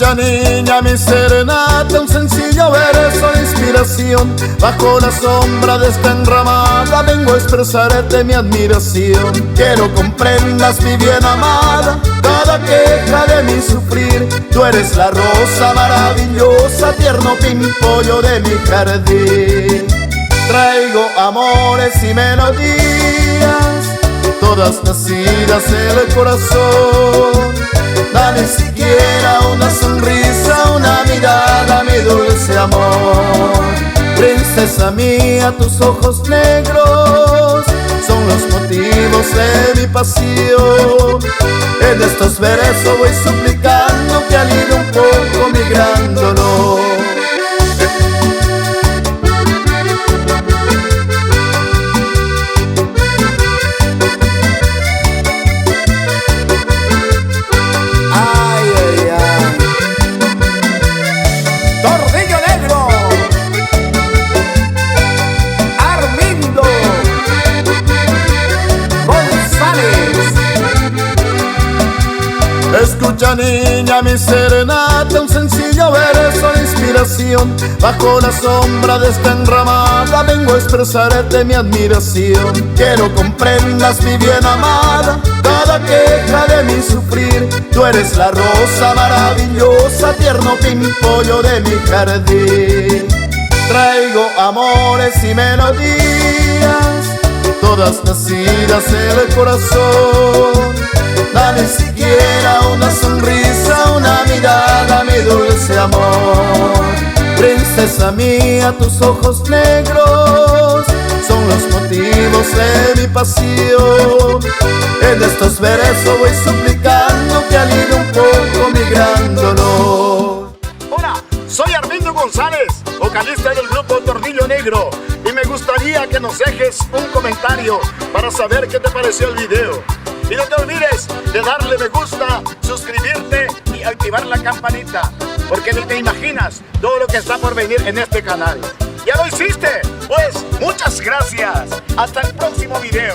Escucha, niña, mi serenata, un sencillo verso de inspiración. Bajo la sombra de esta enramada vengo a expresarte mi admiración. Quiero comprendas, mi bien amada, cada queja de mi sufrir. Tú eres la rosa maravillosa, tierno pimpollo de mi jardín. Traigo amores y melodías, todas nacidas del corazón. Dame siquiera una sonrisa, una mirada, mi dulce amor. Princesa mía, tus ojos negros son los motivos de mi pasión. En estos versos voy suplicando que alivie un poco mi gran dolor. Escucha, niña, mi serenata, un sencillo verso de inspiración. Bajo la sombra de esta enramada vengo a expresarte mi admiración. Quiero comprendas, mi bien amada, cada queja de mi sufrir. Tú eres la rosa maravillosa, tierno pimpollo de mi jardín. Traigo amores y melodías, todas nacidas del corazón. Dame siquiera una sonrisa, una mirada, mi dulce amor. Princesa mía, tus ojos negros son los motivos de mi pasión. En estos versos voy suplicando que alivie un poco mi gran dolor. Hola, soy Armindo González, vocalista del grupo Tornillo Negro, y me gustaría que nos dejes un comentario para saber qué te pareció el video. Y no te olvides de darle me gusta, suscribirte y activar la campanita, porque ni te imaginas todo lo que está por venir en este canal. ¿Ya lo hiciste? Pues muchas gracias. Hasta el próximo video.